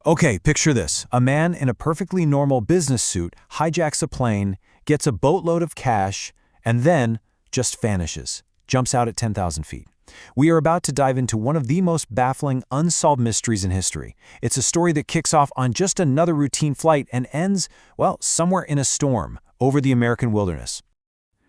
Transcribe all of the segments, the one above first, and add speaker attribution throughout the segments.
Speaker 1: Okay, picture this. A man in a perfectly normal business suit hijacks a plane, gets a boatload of cash, and then just vanishes, jumps out at 10,000 feet. We are about to dive into one of the most baffling, unsolved mysteries in history. It's a story that kicks off on just another routine flight and ends, well, somewhere in a storm over the American wilderness.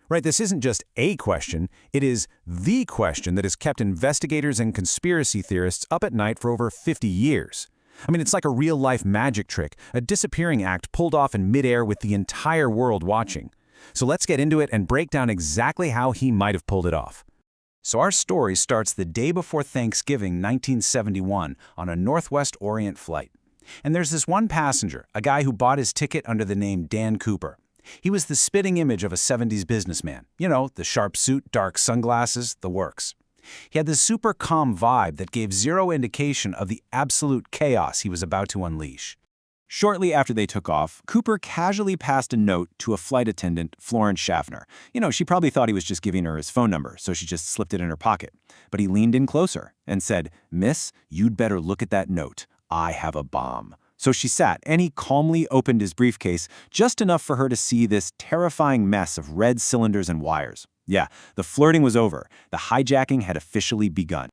Speaker 2: Right, this isn't just a question, it is the question that has kept investigators and conspiracy theorists up at night for over 50 years. I mean, it's like a real-life magic trick, a disappearing act pulled off in midair with the entire world watching. So let's get into it and break down exactly how he might have pulled it off. So our story starts the day before Thanksgiving 1971 on a Northwest Orient flight. And there's this one passenger, a guy who bought his ticket under the name Dan Cooper. He was the spitting image of a 70s businessman. You know, the sharp suit, dark sunglasses, the works. He had this super calm vibe that gave zero indication of the absolute chaos he was about to unleash. Shortly after they took off, Cooper casually passed a note to a flight attendant, Florence Schaffner. You know, she probably thought he was just giving her his phone number, so she just slipped it in her pocket. But he leaned in closer and said, "Miss, you'd better look at that note. I have a bomb." So she sat, and he calmly opened his briefcase, just enough for her to see this terrifying mess of red cylinders and wires. Yeah, the flirting was over. The hijacking had officially begun.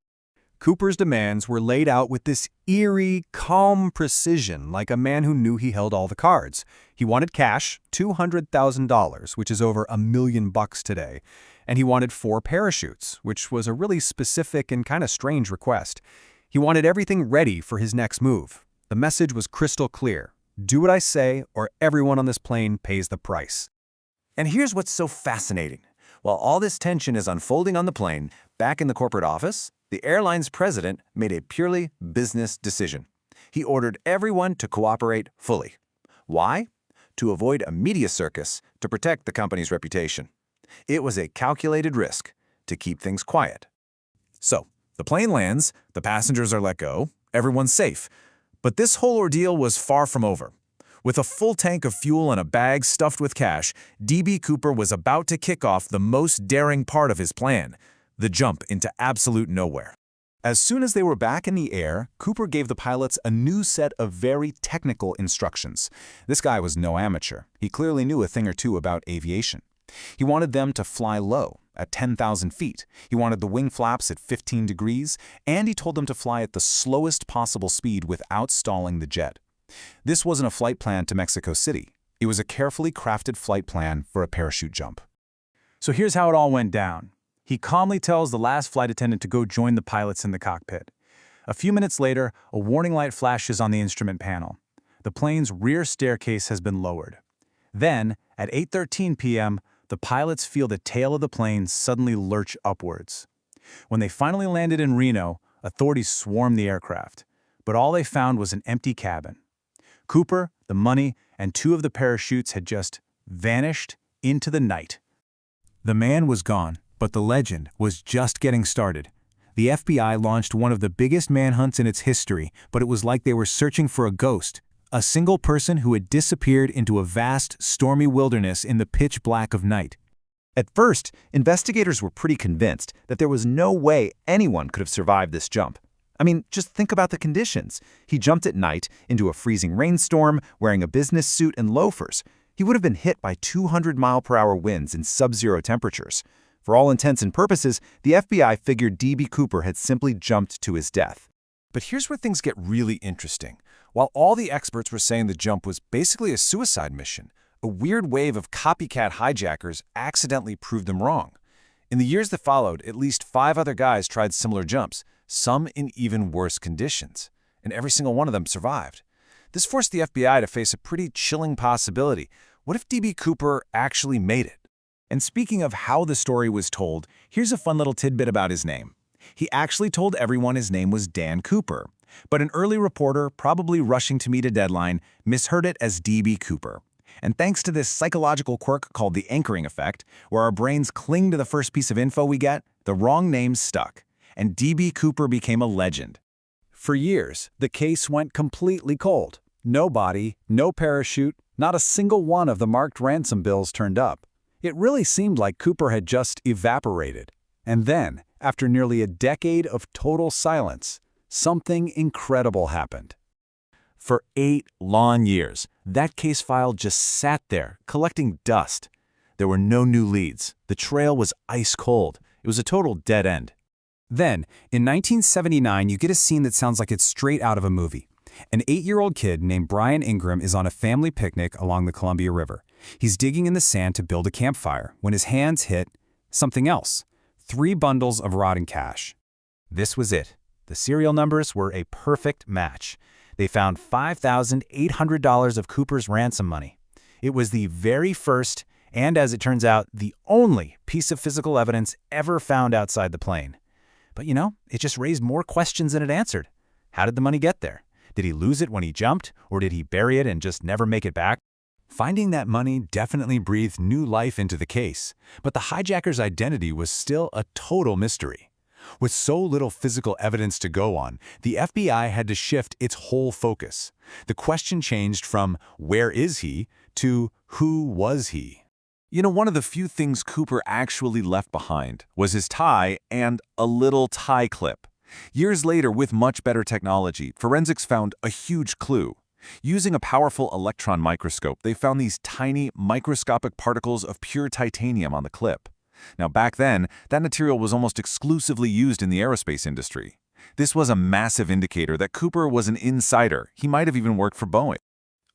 Speaker 1: Cooper's demands were laid out with this eerie, calm precision, like a man who knew he held all the cards. He wanted cash, $200,000, which is over $1 million today. And he wanted 4 parachutes, which was a really specific and kind of strange request. He wanted everything ready for his next move. The message was crystal clear. Do what I say, or everyone on this plane pays the price.
Speaker 2: And here's what's so fascinating. While all this tension is unfolding on the plane, back in the corporate office, the airline's president made a purely business decision. He ordered everyone to cooperate fully. Why? To avoid a media circus, to protect the company's reputation. It was a calculated risk to keep things quiet. So, the plane lands, the passengers are let go, everyone's safe. But this whole ordeal was far from over. With a full tank of fuel and a bag stuffed with cash, D.B. Cooper was about to kick off the most daring part of his plan, the jump into absolute nowhere. As soon as they were back in the air, Cooper gave the pilots a new set of very technical instructions. This guy was no amateur. He clearly knew a thing or two about aviation. He wanted them to fly low, at 10,000 feet. He wanted the wing flaps at 15 degrees, and he told them to fly at the slowest possible speed without stalling the jet. This wasn't a flight plan to Mexico City. It was a carefully crafted flight plan for a parachute jump.
Speaker 3: So here's how it all went down. He calmly tells the last flight attendant to go join the pilots in the cockpit. A few minutes later, a warning light flashes on the instrument panel. The plane's rear staircase has been lowered. Then, at 8:13 p.m., the pilots feel the tail of the plane suddenly lurch upwards. When they finally landed in Reno, authorities swarmed the aircraft. But all they found was an empty cabin. Cooper, the money, and 2 of the parachutes had just vanished into the night.
Speaker 1: The man was gone, but the legend was just getting started. The FBI launched one of the biggest manhunts in its history, but it was like they were searching for a ghost. A single person who had disappeared into a vast, stormy wilderness in the pitch black of night.
Speaker 2: At first, investigators were pretty convinced that there was no way anyone could have survived this jump. I mean, just think about the conditions. He jumped at night into a freezing rainstorm, wearing a business suit and loafers. He would have been hit by 200-mile-per-hour winds in sub-zero temperatures. For all intents and purposes, the FBI figured D.B. Cooper had simply jumped to his death. But here's where things get really interesting. While all the experts were saying the jump was basically a suicide mission, a weird wave of copycat hijackers accidentally proved them wrong. In the years that followed, at least 5 other guys tried similar jumps, some in even worse conditions, and every single one of them survived. This forced the FBI to face a pretty chilling possibility. What if D.B. Cooper actually made it? And speaking of how the story was told, here's a fun little tidbit about his name. He actually told everyone his name was Dan Cooper, but an early reporter, probably rushing to meet a deadline, misheard it as D.B. Cooper. And thanks to this psychological quirk called the anchoring effect, where our brains cling to the first piece of info we get, the wrong name stuck, and D.B. Cooper became a legend.
Speaker 3: For years, the case went completely cold. No body, no parachute, not a single one of the marked ransom bills turned up. It really seemed like Cooper had just evaporated. And then, after nearly a decade of total silence, something incredible happened.
Speaker 4: For 8 long years, that case file just sat there, collecting dust. There were no new leads. The trail was ice cold. It was a total dead end.
Speaker 1: Then, in 1979, you get a scene that sounds like it's straight out of a movie. An 8-year-old kid named Brian Ingram is on a family picnic along the Columbia River. He's digging in the sand to build a campfire when his hands hit something else. 3 bundles of rotting cash.
Speaker 2: This was it. The serial numbers were a perfect match. They found $5,800 of Cooper's ransom money. It was the very first, and as it turns out, the only piece of physical evidence ever found outside the plane. But it just raised more questions than it answered. How did the money get there? Did he lose it when he jumped, or did he bury it and just never make it back?
Speaker 4: Finding that money definitely breathed new life into the case, but the hijacker's identity was still a total mystery. With so little physical evidence to go on, the FBI had to shift its whole focus. The question changed from "where is he?" to "who was he?" One of the few things Cooper actually left behind was his tie and a little tie clip. Years later, with much better technology, forensics found a huge clue. Using a powerful electron microscope, they found these tiny, microscopic particles of pure titanium on the clip. Now, back then, that material was almost exclusively used in the aerospace industry. This was a massive indicator that Cooper was an insider. He might have even worked for Boeing.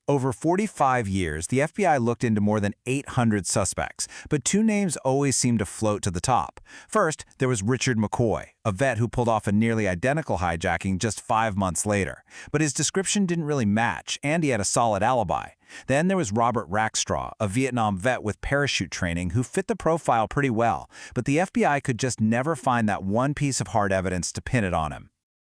Speaker 1: Over 45 years, the FBI looked into more than 800 suspects, but 2 names always seemed to float to the top. First, there was Richard McCoy, a vet who pulled off a nearly identical hijacking just 5 months later. But his description didn't really match, and he had a solid alibi. Then there was Robert Rackstraw, a Vietnam vet with parachute training who fit the profile pretty well, but the FBI could just never find that one piece of hard evidence to pin it on him.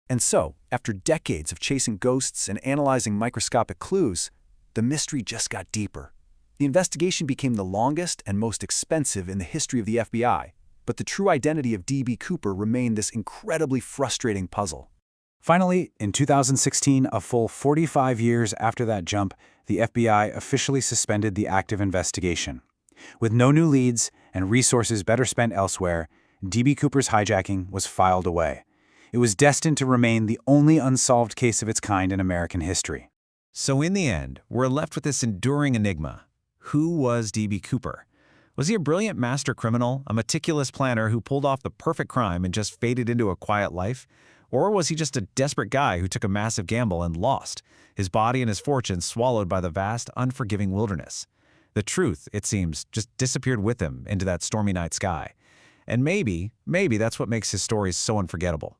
Speaker 1: And so, after decades of chasing ghosts and analyzing microscopic clues, the mystery just got deeper. The investigation became the longest and most expensive in the history of the FBI, but the true identity of D.B. Cooper remained this incredibly frustrating puzzle. Finally, in 2016, a full 45 years after that jump, the FBI officially suspended the active investigation. With no new leads and resources better spent elsewhere, D.B. Cooper's hijacking was filed away. It was destined to remain the only unsolved case of its kind in American history.
Speaker 2: So in the end, we're left with this enduring enigma. Who was D.B. Cooper? Was he a brilliant master criminal, a meticulous planner who pulled off the perfect crime and just faded into a quiet life? Or was he just a desperate guy who took a massive gamble and lost, his body and his fortune swallowed by the vast, unforgiving wilderness? The truth, it seems, just disappeared with him into that stormy night sky. And maybe that's what makes his stories so unforgettable.